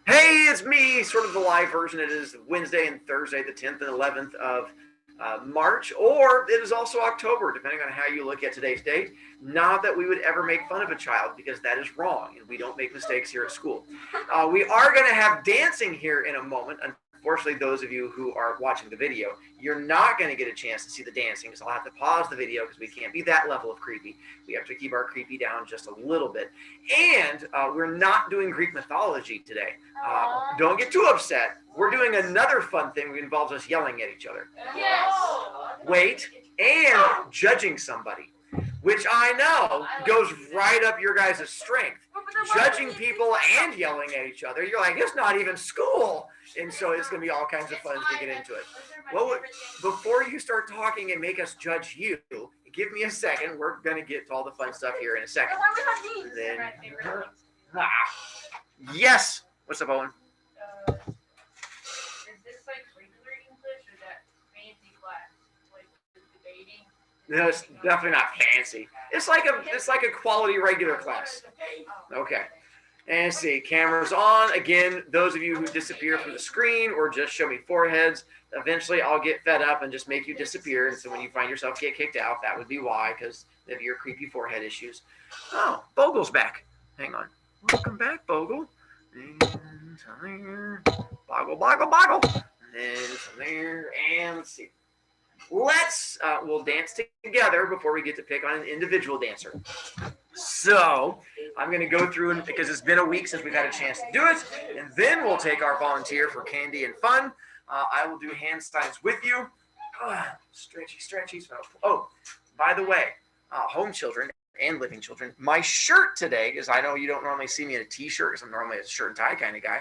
Hey, it's me, sort of the live version. It is Wednesday and Thursday, the 10th and 11th of March, or it is also October, depending on how you look at today's date. Not that we would ever make fun of a child, because that is wrong, and we don't make mistakes here at school. We are going to have dancing here in a moment. Unfortunately, those of you who are watching the video, you're not going to get a chance to see the dancing, because I'll have to pause the video because we can't be that level of creepy. We have to keep our creepy down just a little bit. And we're not doing Greek mythology today. Don't get too upset. We're doing another fun thing that involves us yelling at each other. Yes. Wait, and judging somebody, which I know goes right up your guys' strength. Judging people and yelling at each other. You're like, it's not even school. And so it's going to be all kinds of fun as we get into it. Well, before you start talking and make us judge you, give me a second. We're going to get to all the fun stuff here in a second. Then, yes. What's up, Owen? Is this like regular English or that fancy class? Like debating? No, it's definitely not fancy. It's like a quality regular class. Okay. And see, cameras on. Again, those of you who disappear from the screen or just show me foreheads, eventually I'll get fed up and just make you disappear. And so when you find yourself get kicked out, that would be why, because of your creepy forehead issues. Oh, Bogle's back. Hang on. Welcome back, Bogle. Boggle, boggle, boggle. And there, and let's see. We'll dance together before we get to pick on an individual dancer. So I'm going to go through, because it's been a week since we've had a chance to do it, and then we'll take our volunteer for candy and fun. I will do hand signs with you. Stretchy. Oh, by the way, home children and living children, my shirt today, because I know you don't normally see me in a t-shirt, because I'm normally a shirt and tie kind of guy.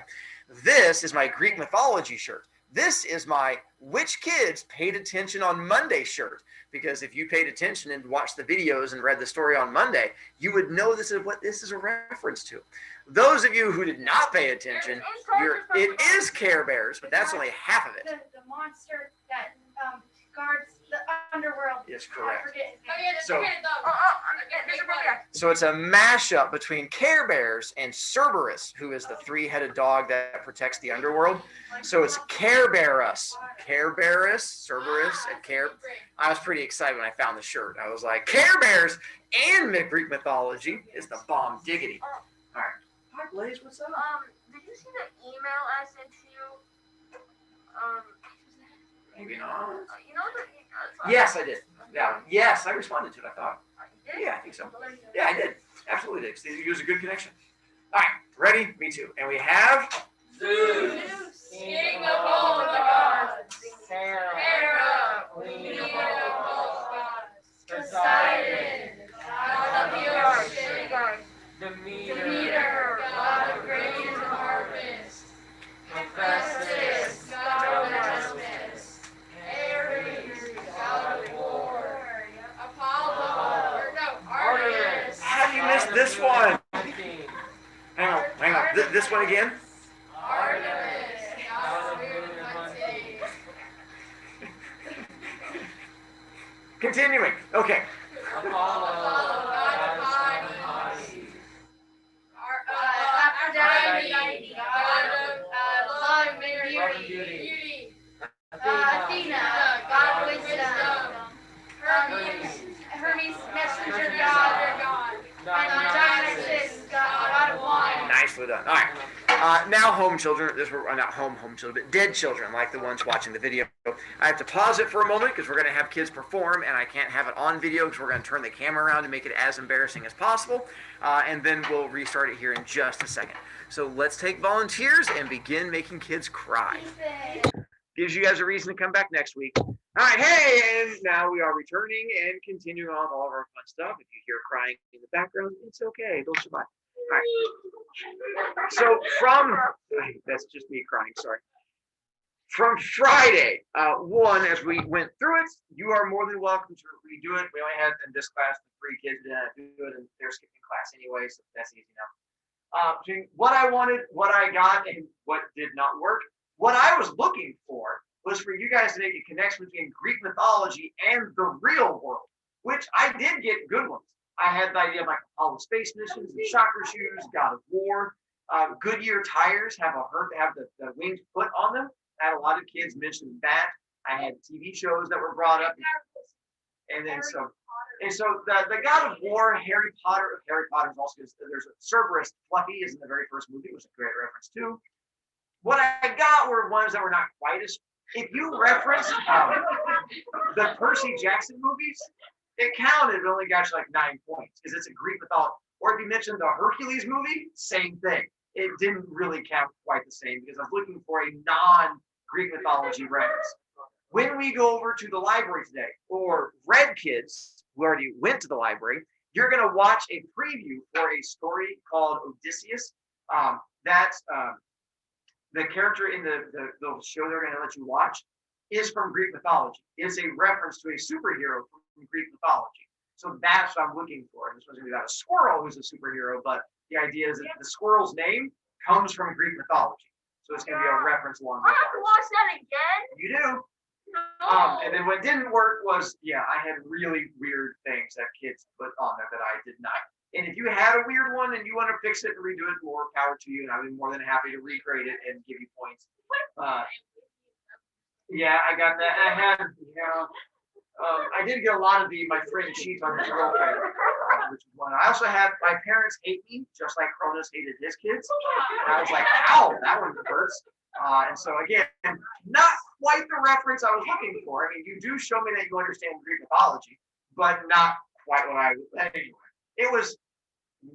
This is my Greek mythology shirt. This is my Which Kids Paid Attention on Monday shirt, because if you paid attention and watched the videos and read the story on Monday, you would know this is what this is a reference to. Those of you who did not pay attention, it is Care Bears, but that's only half of it. The monster that guards the underworld. Yes, correct. So it's a mashup between Care Bears and Cerberus, who is the three-headed dog that protects the underworld. So it's Care Bearus, Cerberus, and Care. I was pretty excited when I found the shirt. I was like, Care Bears and Greek mythology is the bomb diggity. All right. Hi, Blaze. What's up? Did you see the email I sent to you? Maybe not. You know the. Yes, I did. Yeah. Yes, I responded to it. I thought. Yeah, I think so. Yeah, I did. Absolutely did. It was a good connection. All right, ready? Me too. And we have Zeus, king of all the gods. Hera, queen of all gods. Poseidon, god of the ocean. Demeter, god of grain and harvest. Hephaestus, god of justice. Ares, god of war. Apollo, Artemis. How do you miss this one? Hang on. This one again? Artemis, god of moon and hunting. Continuing. Okay. Apollo, god of body. Aphrodite, god of love and beauty. Athena, god of wisdom. Hermes, messenger god. And Dionysus, god of wine. Nicely done. All right. Now, home children. Not home children, but dead children, like the ones watching the video. I have to pause it for a moment because we're going to have kids perform, and I can't have it on video because we're going to turn the camera around to make it as embarrassing as possible. And then we'll restart it here in just a second. So let's take volunteers and begin making kids cry. Gives you guys a reason to come back next week. All right, hey, and now we are returning and continuing on all of our fun stuff. If you hear crying in the background, it's okay. They'll survive. All right. So that's just me crying, sorry. From Friday, as we went through it, you are more than welcome to redo it. We only had in this class 3 kids do it, and they're skipping class anyway, so that's easy enough. What I wanted, what I got, and what did not work. What I was looking for was for you guys to make a connection between Greek mythology and the real world, which I did get good ones. I had the idea of like Apollo space missions and chakra shoes, God of War, Goodyear tires have the wings put on them. I had a lot of kids mention that. I had TV shows that were brought up, and then the God of War, Harry Potter's also there's a Cerberus. Fluffy is in the very first movie, which is a great reference too. What I got were ones that were not quite as. If you reference the Percy Jackson movies, it counted, but only got you like 9 points because it's a Greek mythology. Or if you mentioned the Hercules movie, same thing. It didn't really count quite the same because I was looking for a non-Greek mythology reference. When we go over to the library today, or Red Kids who already went to the library, you're going to watch a preview for a story called Odysseus. That's the character in the show they're going to let you watch is from Greek mythology. It's a reference to a superhero from Greek mythology. So that's what I'm looking for. This one's going to be about a squirrel who's a superhero, but the idea is that the squirrel's name comes from Greek mythology. So it's going to be a reference along I those have to lines. watch that again? You do. No. And then what didn't work was, I had really weird things that kids put on there that I did not. And if you had a weird one and you want to fix it and redo it, more power to you. And I'd be more than happy to recreate it and give you points. Yeah, I got that. I had, I did get a lot of my friend cheats on his girlfriend, which is one. I also had my parents hate me, just like Cronus hated his kids. And I was like, ow, that one hurts. And so again, not quite the reference I was looking for. I mean, you do show me that you understand Greek mythology, but not quite what I was. Anyway, it was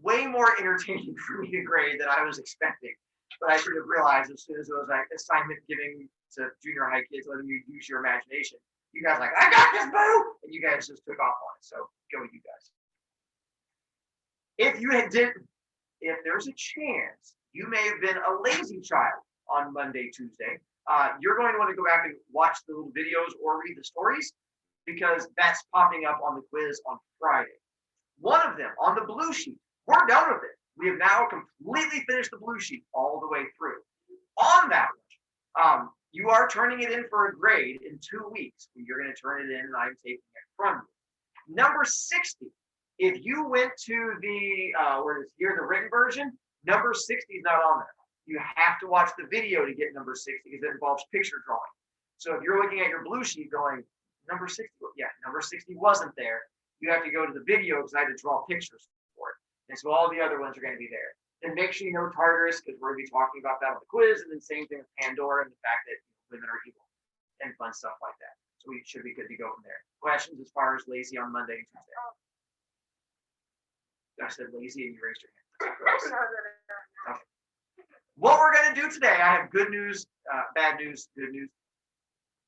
way more entertaining for me to grade than I was expecting. But I should have realized as soon as it was like assignment giving to junior high kids, letting you use your imagination. You guys like, I got this, boo! And you guys just took off on it. So go with you guys. If there's a chance you may have been a lazy child on Monday, Tuesday, you're going to want to go back and watch the little videos or read the stories because that's popping up on the quiz on Friday. One of them on the blue sheet, we're done with it. We have now completely finished the blue sheet all the way through. On that one, you are turning it in for a grade in 2 weeks. You're going to turn it in and I'm taking it from you. Number 60, if you went to the, the written version, number 60 is not on there. You have to watch the video to get number 60 because it involves picture drawing. So if you're looking at your blue sheet going, number 60, number 60 wasn't there. You have to go to the video because I had to draw pictures for it. And so all the other ones are going to be there. And make sure you know Tartarus because we're going to be talking about that on the quiz. And then same thing with Pandora and the fact that women are evil and fun stuff like that. So we should be good to go from there. Questions as far as lazy on Monday and Tuesday? I said lazy and you raised your hand. Okay. What we're going to do today, I have good news, bad news, good news.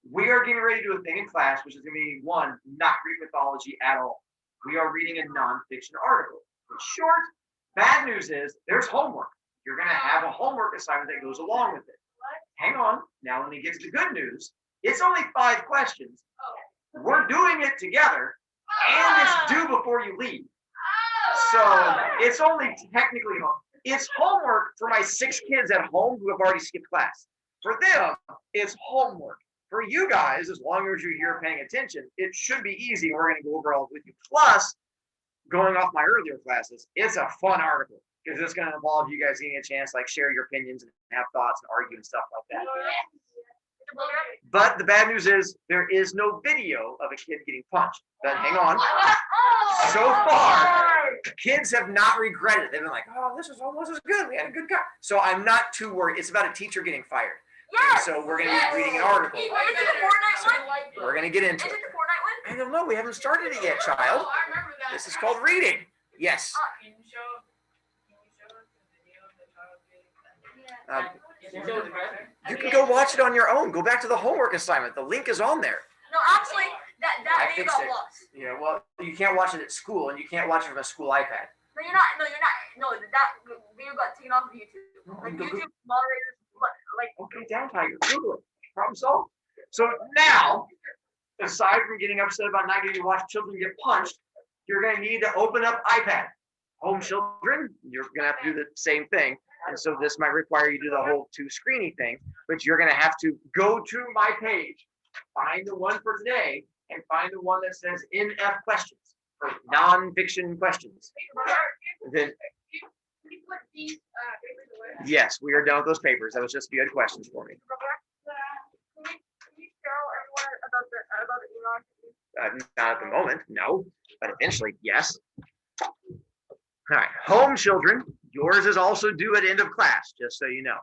We are getting ready to do a thing in class, which is going to be one, not Greek mythology at all. We are reading a nonfiction article. It's short. Bad news is there's homework. You're going to have a homework assignment that goes along with it. Hang on. Now, when we get to the good news, it's only 5 questions. We're doing it together, and it's due before you leave. So it's only technically it's homework for my 6 kids at home who have already skipped class. For them, it's homework. For you guys, as long as you're here paying attention, it should be easy. We're going to go over all with you. Plus, going off my earlier classes, it's a fun article because it's going to involve you guys getting a chance to share your opinions and have thoughts and argue and stuff like that. But the bad news is there is no video of a kid getting punched. But hang on. So far, kids have not regretted it. They've been like, oh, this is almost as good. We had a good guy. So I'm not too worried. It's about a teacher getting fired. Yes. And so we're going to be reading an article. Is it the Fortnite one? We're going to get into Is it. it the Fortnite one? I don't know. We haven't started it yet, child. Oh, I remember that. This is called reading. Yes. Can you show us the video of the child getting punched? You can go watch it on your own. Go back to the homework assignment. The link is on there. No, actually, that I video fixed got it. lost. Yeah, well, you can't watch it at school, and you can't watch it from a school iPad. No, you're not. No, that video got taken off of YouTube. Like YouTube moderators, Okay, down, Tiger. Google it. Problem solved. So now, aside from getting upset about not getting to watch children get punched, you're going to need to open up iPad. Home children, you're going to have to do the same thing. And so this might require you to do the whole 2-screeny thing, but you're going to have to go to my page, find the one for today, and find the one that says NF questions for nonfiction questions. Then Can you put these papers away? Yes, we are done with those papers. That was just a few questions for me. Can you tell everyone about the email? Not at the moment, no, but eventually, yes. All right, home children, yours is also due at end of class, just so you know.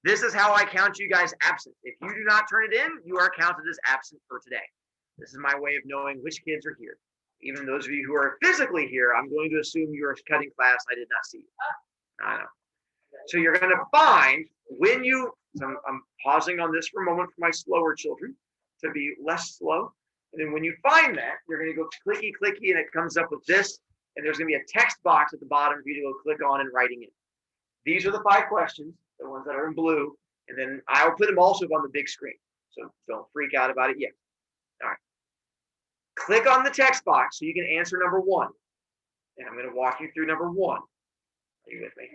This is how I count you guys absent. If you do not turn it in, you are counted as absent for today. This is my way of knowing which kids are here. Even those of you who are physically here, I'm going to assume you are cutting class. I did not see you. I know. So you're going to find when you, so I'm pausing on this for a moment for my slower children to be less slow. And then when you find that, you're going to go clicky, clicky, and it comes up with this. And there's going to be a text box at the bottom for you to go click on and writing it. These are the 5 questions, the ones that are in blue. And then I'll put them also on the big screen. So don't freak out about it yet. All right. Click on the text box so you can answer number 1. And I'm going to walk you through number 1. Are you with me?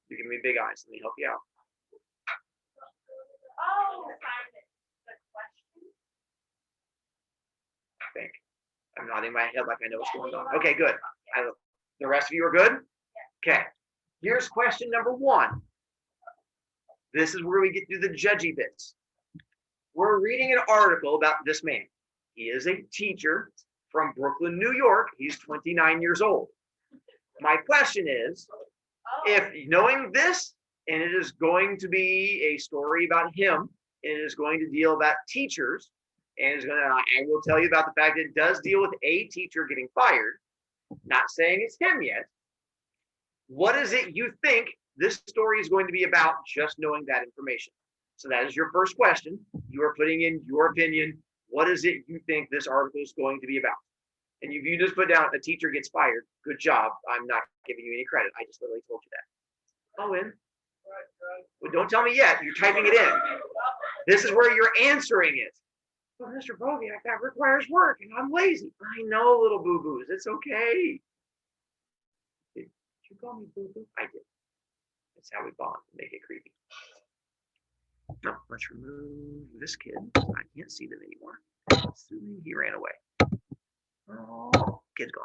You give me big eyes. Let me help you out. Oh, I think. I'm nodding my head like I know what's going on. Okay, good. The rest of you are good? Okay. Here's question number 1. This is where we get through the judgy bits. We're reading an article about this man. He is a teacher from Brooklyn, New York. He's 29 years old. My question is, if knowing this, and it is going to be a story about him, and it is going to deal about teachers, and is going to, I will tell you about the fact that it does deal with a teacher getting fired, not saying it's him yet. What is it you think this story is going to be about, just knowing that information? So that is your first question. You are putting in your opinion. What is it you think this article is going to be about? And if you just put down a teacher gets fired, good job. I'm not giving you any credit. I just literally told you that. Owen, well, don't tell me yet. You're typing it in. This is where you're answering it. Well, Mr. Boviak, that requires work, and I'm lazy. I know, little boo-boos. It's okay. Did you call me boo-boo? I did. That's how we bond. Make it creepy. No, let's remove this kid. I can't see them anymore. Assuming he ran away. Oh, kid's gone.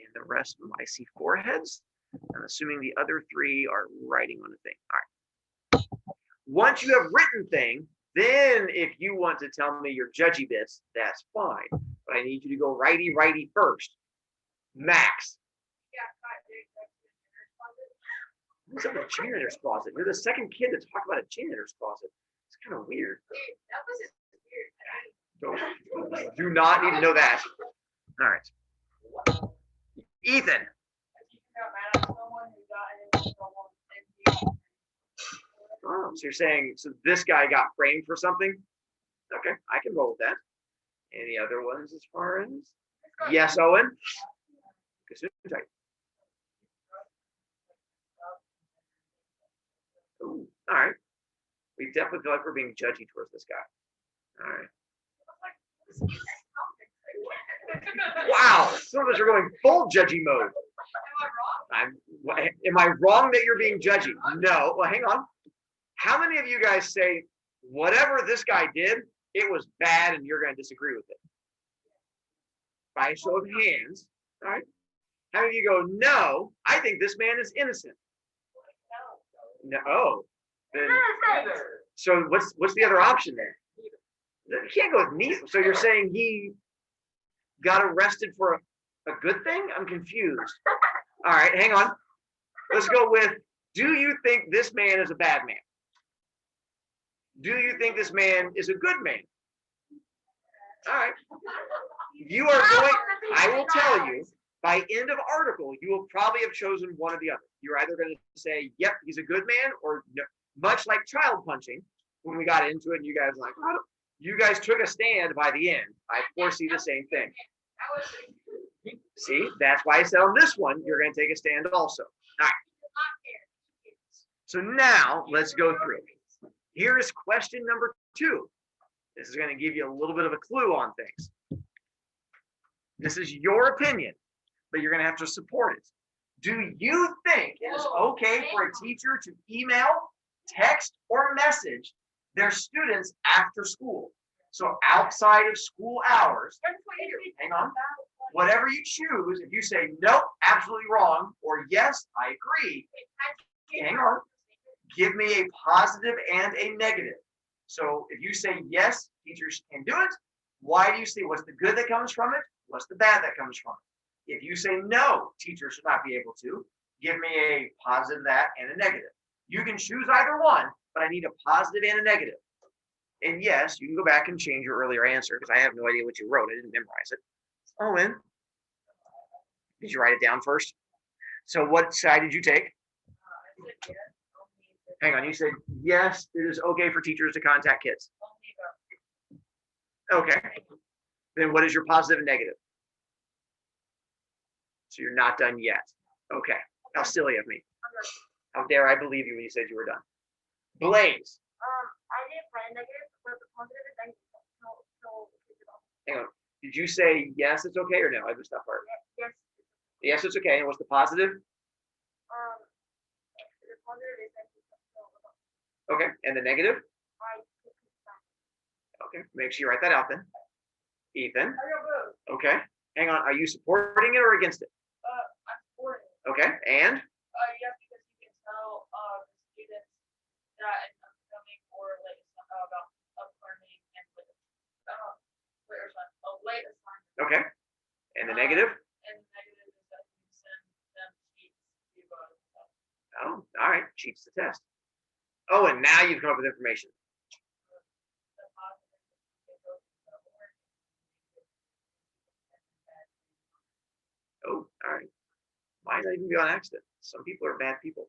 And the rest of them, I see foreheads. I'm assuming the other 3 are writing on a thing. All right. Once you have written thing, then if you want to tell me your judgy bits, that's fine. But I need you to go righty first. Max. What's up with a janitor's closet? You're the second kid to talk about a janitor's closet. It's kind of weird. Do not need to know that. All right. Ethan. Oh, so you're saying, so this guy got framed for something? Okay, I can roll with that. Any other ones as far as? Yes, Owen? Ooh, all right. We definitely feel like we're being judgy towards this guy. All right. Wow, some of us are going full judgy mode. Am I wrong that you're being judgy? No. Well, hang on. How many of you guys say, whatever this guy did, it was bad and you're going to disagree with it? By a show of hands. All right. How many of you go, no, I think this man is innocent? No. Oh. Then, so what's the other option there? You can't go with neither. So you're saying he got arrested for a good thing? I'm confused. All right, hang on. Let's go with, do you think this man is a bad man? Do you think this man is a good man? All right. You are going, I will tell you, by end of article, you will probably have chosen one or the other. You're either going to say, yep, he's a good man, or no. Much like child punching, when we got into it, and you guys were like, oh, you guys took a stand by the end. I foresee the same thing. See, that's why I said on this one, you're going to take a stand also. All right. So now let's go through. Here is question number 2. This is going to give you a little bit of a clue on things. This is your opinion, but you're going to have to support it. Do you think it is okay for a teacher to email, text, or message their students after school? So outside of school hours. Hang on. Whatever you choose, if you say nope, absolutely wrong, or yes, I agree, hang on, give me a positive and a negative. So if you say yes, teachers can do it, why do you say what's the good that comes from it? What's the bad that comes from it? If you say no, teachers should not be able to, give me a positive that and a negative. You can choose either one, but I need a positive and a negative. And yes, you can go back and change your earlier answer because I have no idea what you wrote. I didn't memorize it. Owen, did you write it down first? So what side did you take? Hang on, you said yes, it is okay for teachers to contact kids. Okay. Then what is your positive and negative? So you're not done yet. Okay. How silly of me. How dare I believe you when you said you were done. Blaze. I didn't write negative, but the positive is I Hang on. Did you say yes, it's okay, or no? I missed that part. yes. Yes, it's okay. And what's the positive? The positive is Okay. And the negative? I Okay. Make sure you write that out then. Ethan. I don't know. Okay. Hang on. Are you supporting it or against it? I'm supporting. Okay. And? Yes, because you can tell the students that it's upcoming or late about learning and late assignment. Okay. And the negative? And the negative is that you send them sheets to Oh, all right. Cheats the test. Oh, and now you've come up with information. the positive is they go to the homework. Oh, all right. Might not even be on accident. Some people are bad people.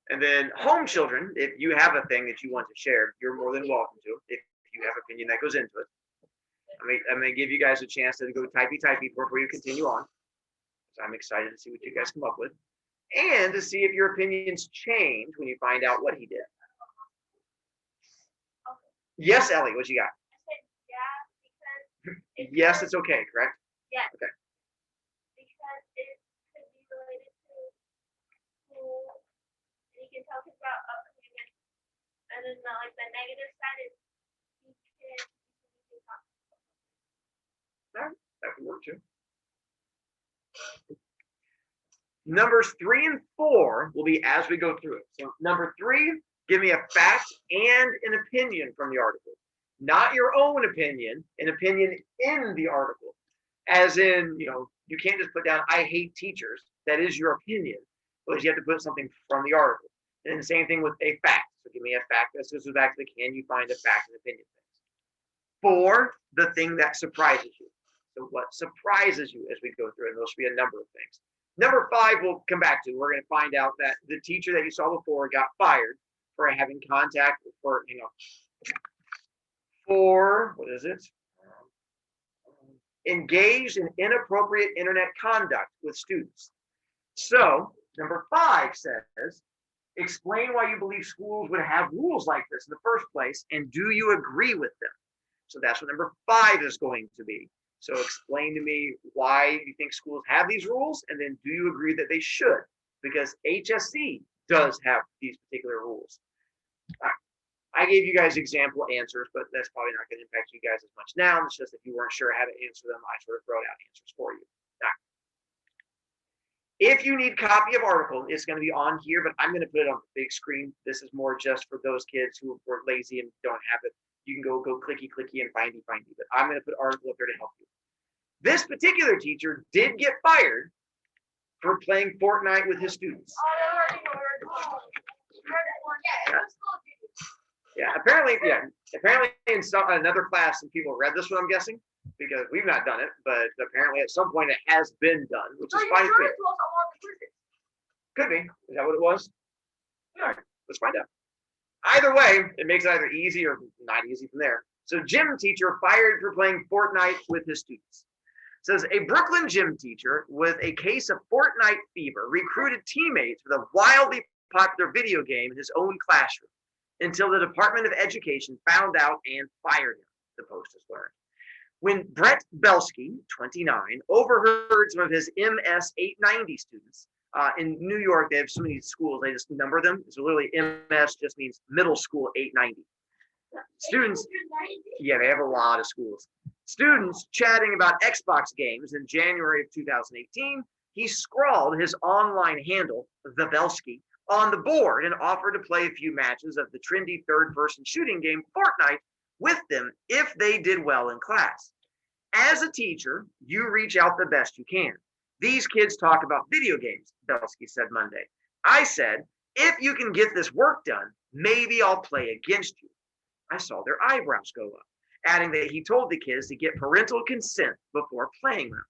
And then home children, if you have a thing that you want to share, you're more than welcome to. If you have opinion that goes into it. I'm going to give you guys a chance to go typey before you continue on. So I'm excited to see what you guys come up with. And to see if your opinions change when you find out what he did. Yes, Ellie, what you got? I said yeah because Yes, it's okay, correct? yeah. Okay. Because it could be related to school. And you can tell kids about upcoming, and then the negative side is you can talk. That can work too. Numbers 3 and 4 will be as we go through it. So number 3, give me a fact and an opinion from the article. Not your own opinion, an opinion in the article. As in, you can't just put down, I hate teachers. That is your opinion. But you have to put something from the article. And the same thing with a fact. So give me a fact. This goes back to the can you find a fact and opinion things. 4, the thing that surprises you. So what surprises you as we go through, and there'll be a number of things. Number 5, we'll come back to. We're going to find out that the teacher that you saw before got fired for having contact for what is it? Engaged in inappropriate internet conduct with students. So number 5 says, explain why you believe schools would have rules like this in the first place, and do you agree with them? So that's what number 5 is going to be. So explain to me why you think schools have these rules, and then do you agree that they should? Because HSC does have these particular rules. All right. I gave you guys example answers, but that's probably not going to impact you guys as much now. It's just if you weren't sure how to answer them, I sort of wrote out answers for you. All right. If you need a copy of article, it's going to be on here, but I'm going to put it on the big screen. This is more just for those kids who were lazy and don't have it. You can go clicky and findy, but I'm going to put article up there to help you. This particular teacher did get fired for playing Fortnite with his students. Yeah, apparently in another class, some people read this one, I'm guessing, because we've not done it, but apparently at some point it has been done, which is fine. Could be. Is that what it was? All right, let's find out. Either way, it makes it either easy or not easy from there. So gym teacher fired for playing Fortnite with his students. Says a Brooklyn gym teacher with a case of Fortnite fever recruited teammates with a wildly popular video game in his own classroom until the Department of Education found out and fired him, the Post has learned. When Brett Belsky, 29, overheard some of his MS 890 students in New York, they have so many schools, they just number them. So literally MS just means middle school 890. Students, yeah, they have a lot of schools. Students chatting about Xbox games in January of 2018, he scrawled his online handle, the Belsky, on the board and offered to play a few matches of the trendy third-person shooting game Fortnite with them if they did well in class. As a teacher, you reach out the best you can. These kids talk about video games, Belsky said Monday. I said, if you can get this work done, maybe I'll play against you. I saw their eyebrows go up, adding that he told the kids to get parental consent before playing them.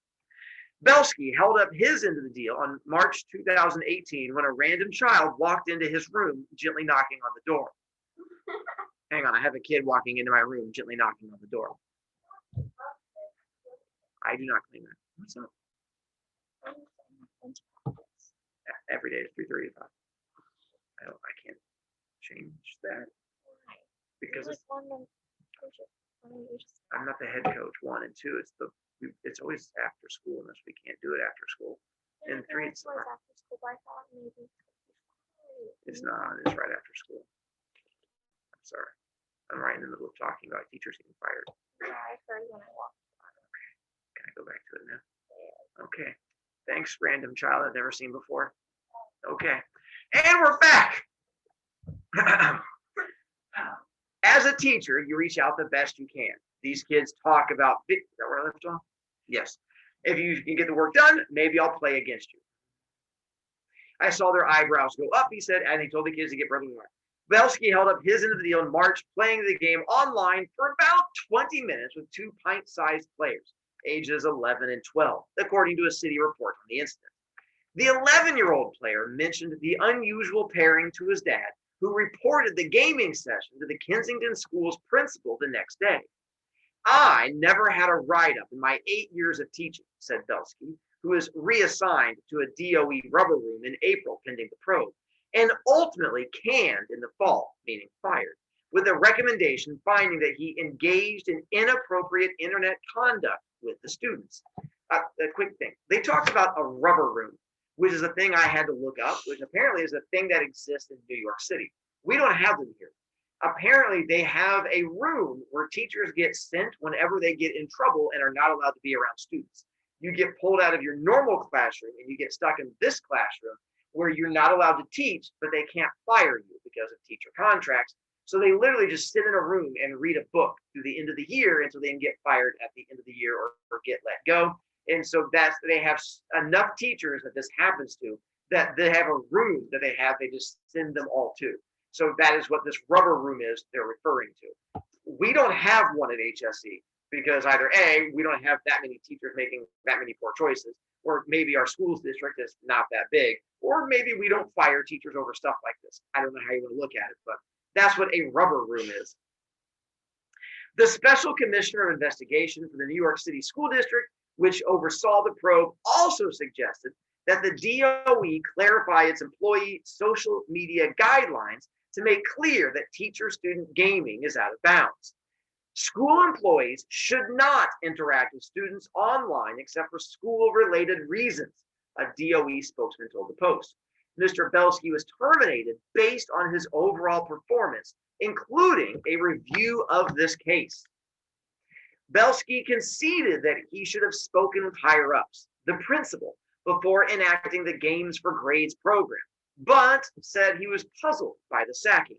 Belsky held up his end of the deal on March 2018 when a random child walked into his room, gently knocking on the door. Hang on, I have a kid walking into my room, gently knocking on the door. I do not claim that. What's up? Every day is 3:30 to 5. I can't change that because I'm not the head coach. 1 and 2, it's always after school unless we can't do it after school. And 3, it's not. It's not. It's right after school. I'm sorry. I'm right in the middle of talking about teachers getting fired. Yeah, I heard when I walked. Can I go back to it now? Okay. Thanks, random child I've never seen before. Okay. And we're back. As a teacher, you reach out the best you can. These kids talk about, is that where I left off? Yes. If you can get the work done, maybe I'll play against you. I saw their eyebrows go up, he said, and he told the kids to get brother. Belsky held up his end of the deal in March, playing the game online for about 20 minutes with 2 pint-sized players, ages 11 and 12, according to a city report on the incident. The 11-year-old player mentioned the unusual pairing to his dad, who reported the gaming session to the Kensington school's principal the next day. I never had a write-up in my 8 years of teaching, said Belsky, who was reassigned to a DOE rubber room in April pending the probe, and ultimately canned in the fall, meaning fired, with a recommendation finding that he engaged in inappropriate internet conduct with the students. A quick thing. They talked about a rubber room, which is a thing I had to look up, which apparently is a thing that exists in New York City. We don't have them here. Apparently, they have a room where teachers get sent whenever they get in trouble and are not allowed to be around students. You get pulled out of your normal classroom and you get stuck in this classroom where you're not allowed to teach, but they can't fire you because of teacher contracts. So they literally just sit in a room and read a book through the end of the year until they can get fired at the end of the year or get let go. And so they have enough teachers that this happens to, that they have a room that they just send them all to. So that is what this rubber room is they're referring to. We don't have one at HSE because either A, we don't have that many teachers making that many poor choices, or maybe our schools district is not that big, or maybe we don't fire teachers over stuff like this. I don't know how you want to look at it, but that's what a rubber room is. The Special Commissioner of Investigation for the New York City School District, which oversaw the probe, also suggested that the DOE clarify its employee social media guidelines to make clear that teacher-student gaming is out of bounds. School employees should not interact with students online except for school-related reasons, a DOE spokesman told the Post. Mr. Belsky was terminated based on his overall performance, including a review of this case. Belsky conceded that he should have spoken with higher-ups, the principal, before enacting the Games for Grades program, but said he was puzzled by the sacking.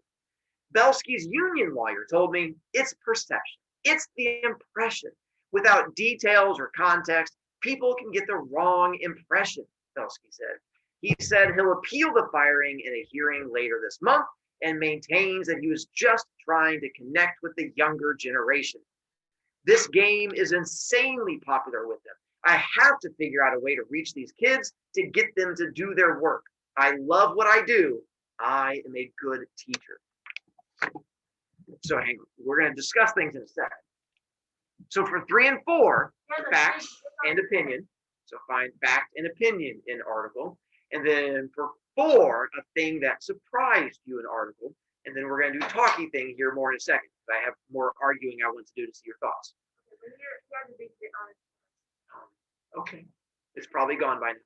Belsky's union lawyer told me, it's perception. It's the impression. Without details or context, people can get the wrong impression, Belsky said. He said he'll appeal the firing in a hearing later this month and maintains that he was just trying to connect with the younger generation. This game is insanely popular with them. I have to figure out a way to reach these kids to get them to do their work. I love what I do. I am a good teacher. So hang on. We're going to discuss things in a second. So for 3 and 4, fact and opinion. So find fact and opinion in article. And then for 4, a thing that surprised you in article. And then we're going to do talky thing here more in a second. I have more arguing I want to do to see your thoughts. Okay. It's probably gone by now.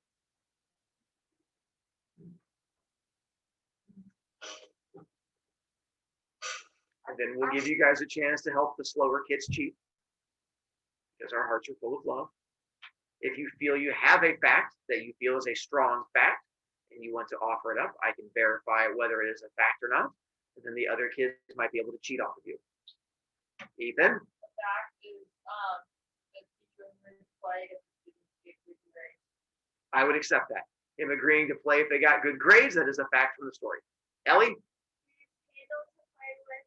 Then we'll give you guys a chance to help the slower kids cheat, because our hearts are full of love. If you feel you have a fact that you feel is a strong fact and you want to offer it up, I can verify whether it is a fact or not. And then the other kids might be able to cheat off of you. Ethan? The fact is, the teacher agreed to play if the students get good grades. I would accept that. Him agreeing to play if they got good grades, that is a fact from the story. Ellie? Handle to play with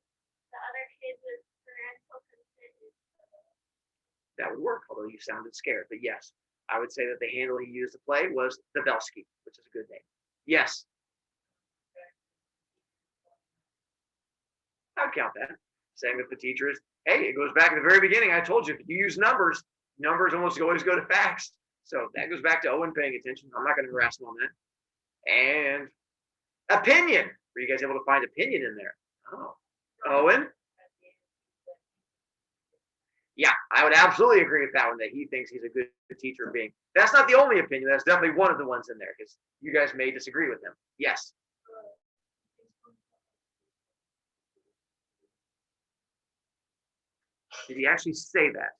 the other kids with parental consent. That would work, although you sounded scared. But yes, I would say that the handle he used to play was the Belsky, which is a good name. Yes, I would count that. Same with the teachers. Hey, it goes back to the very beginning. I told you, if you use numbers, numbers almost always go to facts. So that goes back to Owen paying attention. I'm not going to harass him on that. And opinion. Were you guys able to find opinion in there? Oh, Owen? Yeah, I would absolutely agree with that one, that he thinks he's a good teacher being. That's not the only opinion. That's definitely one of the ones in there, because you guys may disagree with him. Yes. Did he actually say that?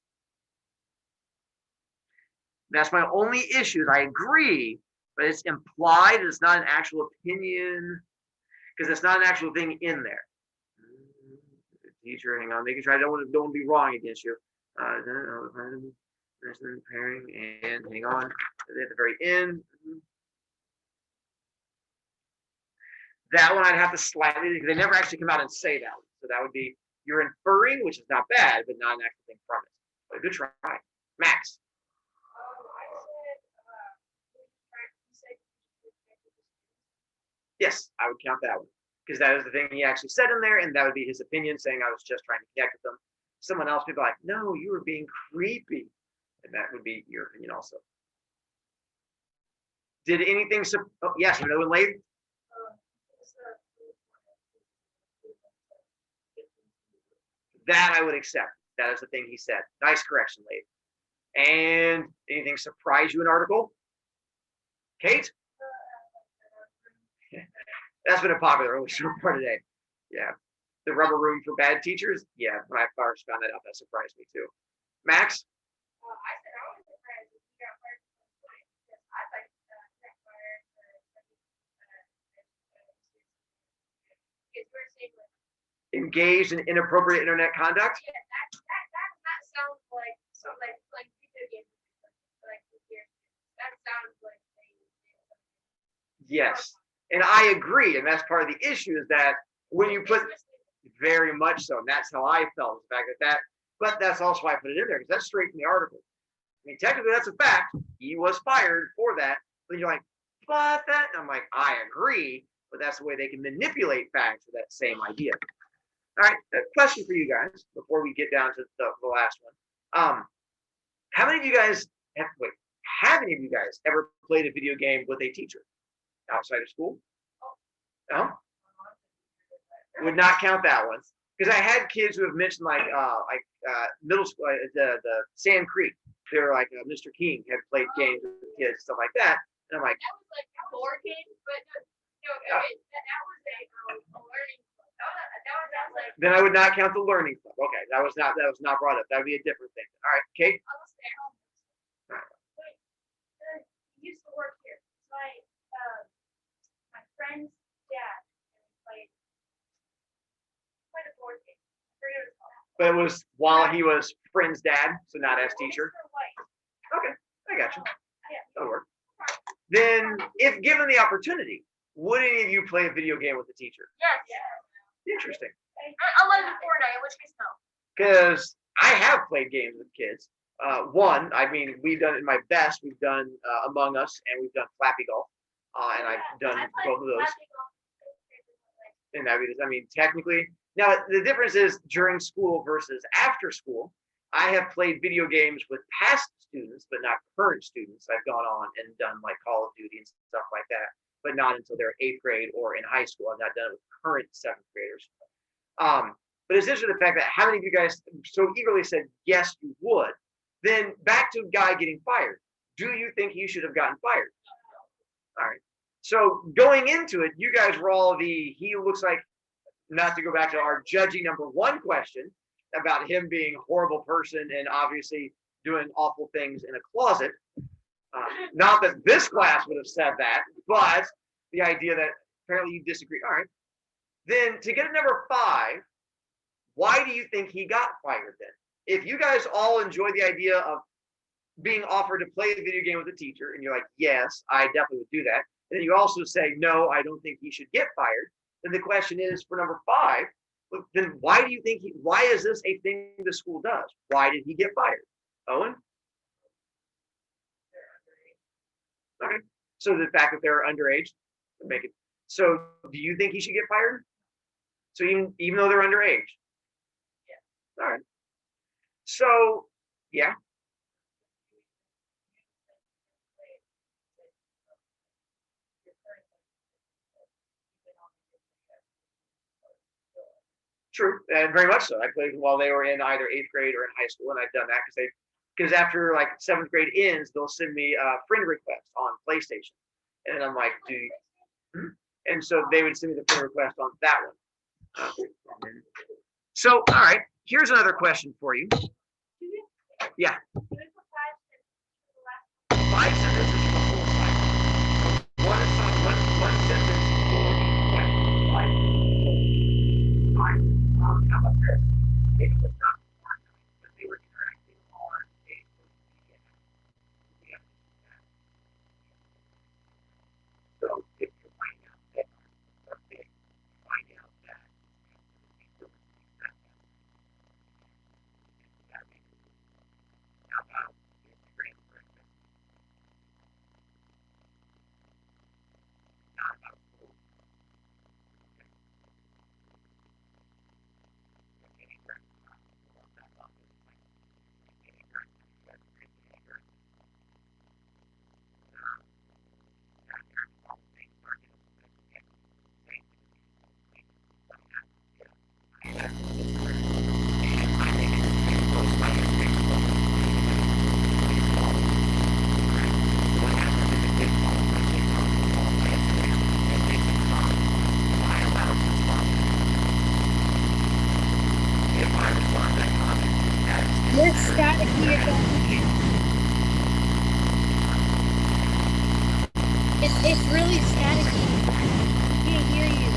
That's my only issue. I agree, but it's implied. It's not an actual opinion, because it's not an actual thing in there. Teacher, hang on, making sure I don't want to be wrong against you. Pairing, and hang on, at the very end. That one I'd have to slightly, because they never actually come out and say that one. So that would be, you're inferring, which is not bad, but not an actual thing from it. But a good try. Max. Yes, I would count that one, because that is the thing he actually said in there, and that would be his opinion, saying I was just trying to connect with them. Someone else would be like, no, you were being creepy. And that would be your opinion also. Did anything, oh, yes, another one late? That I would accept. That is the thing he said. Nice correction, late. And anything surprise you in article? Kate? That's been a popular part today. Yeah. The rubber room for bad teachers? Yeah, when I first found that out, that surprised me too. Max? I said I was surprised if you got fired from the point because I thought you got fired for because we're saying like Engaged in inappropriate internet conduct? yeah, that sounds like so like video games like that sounds like Yes. And I agree. And that's part of the issue is that when you put very much so, and that's how I felt, the fact that but that's also why I put it in there, because that's straight from the article. I mean, technically that's a fact. He was fired for that. But you're like, but that, and I'm like, I agree, but that's the way they can manipulate facts for that same idea. All right, a question for you guys before we get down to the last one. How many of you guys have any of you guys ever played a video game with a teacher outside of school? No? Would not count that one. Because I had kids who have mentioned middle school, the Sand Creek. They were like Mr. King had played games with kids, stuff like that. And I'm like, that was like a board game, but that was a learning club. That was like then I would not count the learning club. Okay, that was not brought up. That would be a different thing. All right, Kate. I was there. But he used to work here. So my friend's dad played a board game. I forget what it's called. But it was while he was friend's dad, so not as teacher. Okay, I got you. Yeah. That'll work. Then, if given the opportunity, would any of you play a video game with a teacher? Yes. Interesting. Unless it's Fortnite, in which case no. Because I have played games with kids. One, I mean, we've done in my best. We've done Among Us, and we've done Flappy Golf, and I've done both of those. And that is, I mean, technically, now the difference is during school versus after school. I have played video games with past students, but not current students. I've gone on and done like Call of Duty and stuff like that, but not until they're 8th grade or in high school. I've not done it with current 7th graders. But it's interesting the fact that how many of you guys so eagerly said yes, you would. Then back to guy getting fired. Do you think he should have gotten fired? All right. So going into it, you guys were all he looks like not to go back to our judgy number one question about him being a horrible person and obviously doing awful things in a closet. Not that this class would have said that, but the idea that apparently you disagree. All right. Then to get a number 5, why do you think he got fired then? If you guys all enjoy the idea of being offered to play the video game with a teacher, and you're like, yes, I definitely would do that. And then you also say, no, I don't think he should get fired. Then the question is for number 5, then why do you think why is this a thing the school does? Why did he get fired? Owen? Okay. So the fact that they're underage, make it. So do you think he should get fired? So even though they're underage? Yeah. All right. So yeah. True, and very much so. I played while they were in either 8th grade or in high school, and I've done that because after like 7th grade ends, they'll send me a friend request on PlayStation, and I'm like, and so they would send me the friend request on that one. So, all right, here's another question for you. Yeah. 5 sentences from a full cycle. One sentence for each question. 5. How about this? It was not but they were interacting on a media. So if you find out that something, find out that how about Instagram breakfast? Not about school. You're static here. It's really staticky. I can't hear you.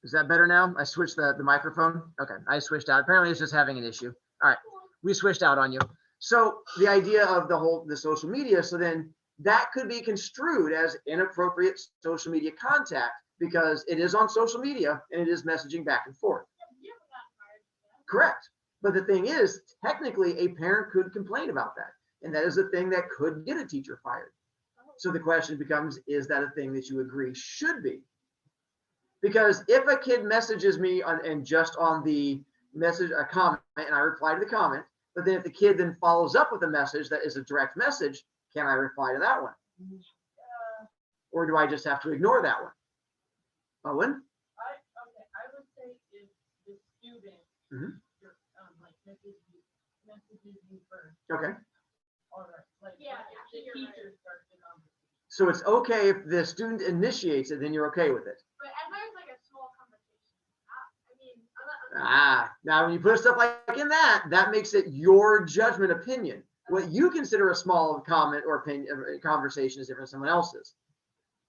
Is that better now? I switched the microphone. Okay, I switched out. Apparently it's just having an issue. All right, we switched out on you. So the idea of the social media, so then that could be construed as inappropriate social media contact because it is on social media and it is messaging back and forth. Correct. But the thing is, technically a parent could complain about that. And that is a thing that could get a teacher fired. So the question becomes, is that a thing that you agree should be? Because if a kid messages me and just on the message, a comment, and I reply to the comment, but then if the kid then follows up with a message that is a direct message, can I reply to that one? Or do I just have to ignore that one? Owen? I would say if the student like messages you first. Okay. Or like the teacher starts the conversation. So it's okay if the student initiates it, then you're okay with it. But as long as like a small conversation. Now when you put stuff like in that makes it your judgment opinion. What you consider a small comment or opinion or conversation is different than someone else's.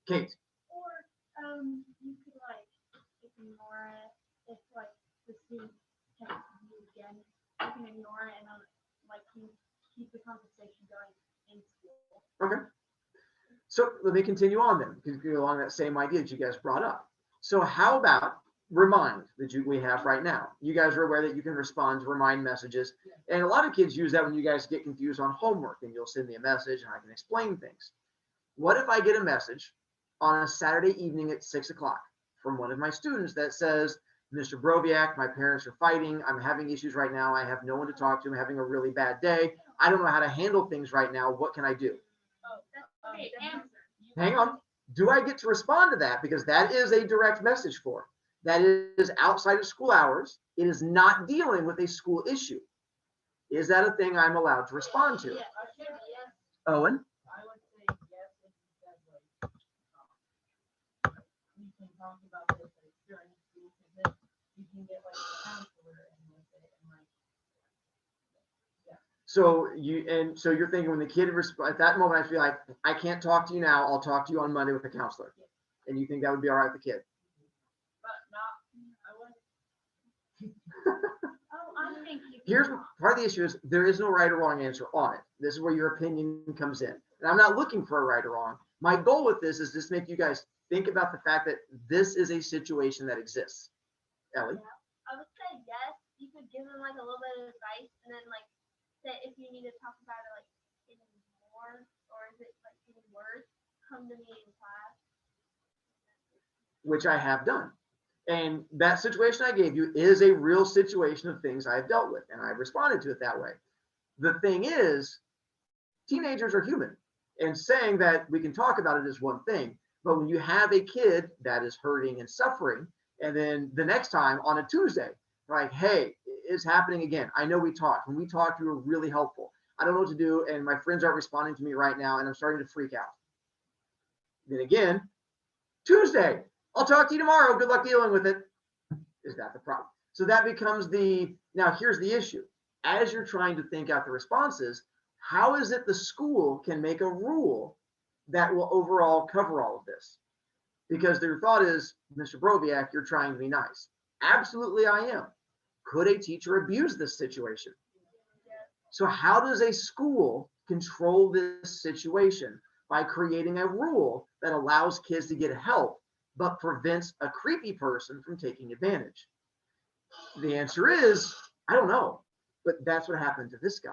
Kate. Or you could like ignore it if like the student texts you again. You can ignore it and like keep the conversation going in school. Okay. So let me continue on then, because you're along that same idea that you guys brought up. So how about remind that we have right now? You guys are aware that you can respond to remind messages. And a lot of kids use that when you guys get confused on homework and you'll send me a message and I can explain things. What if I get a message on a Saturday evening at 6 o'clock from one of my students that says, Mr. Broviak, my parents are fighting. I'm having issues right now. I have no one to talk to. I'm having a really bad day. I don't know how to handle things right now. What can I do? Hang on. Do I get to respond to that? Because that is a direct message for. That is outside of school hours. It is not dealing with a school issue. Is that a thing I'm allowed to respond to? Owen? I would say yes if you said like and so you're thinking when the kid at that moment, I feel like I can't talk to you now. I'll talk to you on Monday with the counselor. And you think that would be all right with the kid? But not, I wouldn't. Oh, I think you. Here's part of the issue is there is no right or wrong answer on it. This is where your opinion comes in. And I'm not looking for a right or wrong. My goal with this is just make you guys think about the fact that this is a situation that exists. Ellie? I would say yes. You could give them like a little bit of advice, and then like say if you need to talk about it like getting more, or is it like getting worse, come to me in class. Which I have done. And that situation I gave you is a real situation of things I've dealt with, and I've responded to it that way. The thing is, teenagers are human, and saying that we can talk about it is one thing, but when you have a kid that is hurting and suffering, and then the next time on a Tuesday, like, hey, it's happening again. I know we talked. When we talked, you were really helpful. I don't know what to do, and my friends aren't responding to me right now, and I'm starting to freak out. Then again, Tuesday, I'll talk to you tomorrow. Good luck dealing with it. Is that the problem? So that becomes now here's the issue. As you're trying to think out the responses, how is it the school can make a rule that will overall cover all of this? Because their thought is, Mr. Broviak, you're trying to be nice. Absolutely, I am. Could a teacher abuse this situation? So how does a school control this situation? By creating a rule that allows kids to get help, but prevents a creepy person from taking advantage? The answer is, I don't know, but that's what happened to this guy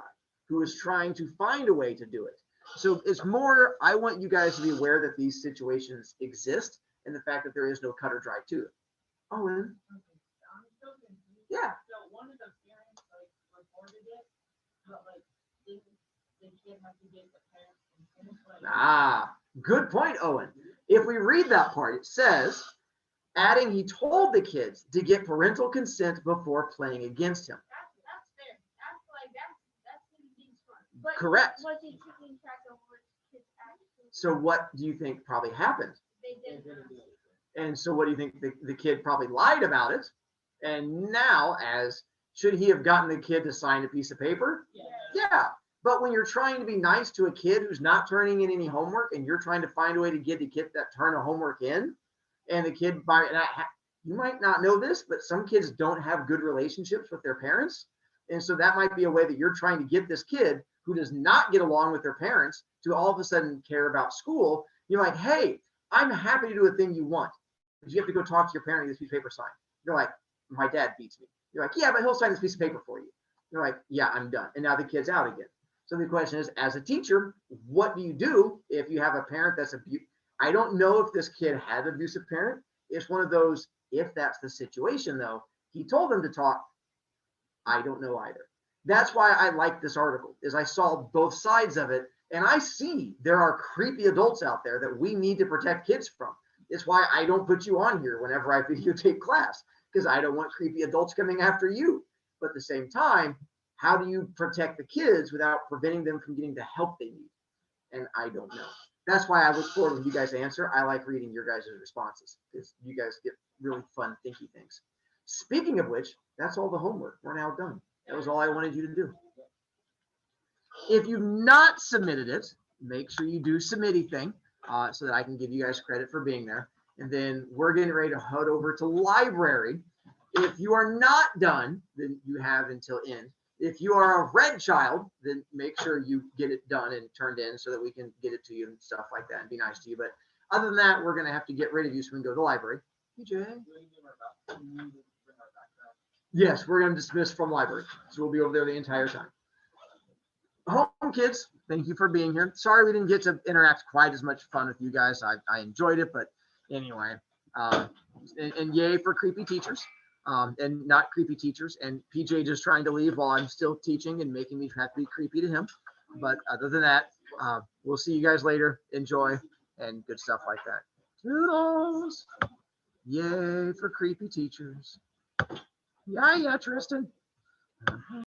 who is trying to find a way to do it. So it's more, I want you guys to be aware that these situations exist and the fact that there is no cut or dry to it. Oh, and I'm still confused. yeah. So one of the parents like reported it, but like didn't the kid have to get the parents and finish like Good point, Owen. If we read that part, it says, adding he told the kids to get parental consent before playing against him. that's fair. That's like that's being smart. But Correct. was he keeping track of what kids actually? So what do you think probably happened? They did. And so what do you think the kid probably lied about it? And now should he have gotten the kid to sign a piece of paper? Yeah. But when you're trying to be nice to a kid who's not turning in any homework and you're trying to find a way to get the kid that turn a homework in, and the kid you might not know this, but some kids don't have good relationships with their parents. And so that might be a way that you're trying to get this kid who does not get along with their parents to all of a sudden care about school. You're like, hey, I'm happy to do a thing you want, but you have to go talk to your parent and get this piece of paper signed. You're like, my dad beats me. You're like, yeah, but he'll sign this piece of paper for you. You're like, yeah, I'm done. And now the kid's out again. So the question is, as a teacher, what do you do if you have a parent that's abusive? I don't know if this kid had an abusive parent. It's one of those, if that's the situation though, he told them to talk. I don't know either. That's why I like this article, is I saw both sides of it, and I see there are creepy adults out there that we need to protect kids from. It's why I don't put you on here whenever I videotape class, because I don't want creepy adults coming after you. But at the same time, how do you protect the kids without preventing them from getting the help they need? And I don't know. That's why I look forward when you guys answer. I like reading your guys' responses because you guys get really fun, thinky things. Speaking of which, that's all the homework. We're now done. That was all I wanted you to do. If you've not submitted it, make sure you do submitty thing so that I can give you guys credit for being there. And then we're getting ready to head over to library. If you are not done, then you have until end. If you are a red child, then make sure you get it done and turned in so that we can get it to you and stuff like that and be nice to you. But other than that, we're going to have to get rid of you so we can go to the library. PJ? Yes, we're going to dismiss from library. So we'll be over there the entire time. Home kids, thank you for being here. Sorry we didn't get to interact quite as much fun with you guys. I enjoyed it, but anyway. And yay for creepy teachers. And not creepy teachers, and PJ just trying to leave while I'm still teaching and making me have to be creepy to him. But other than that, we'll see you guys later. Enjoy and good stuff like that. Toodles! Yay for creepy teachers. Yeah, Tristan.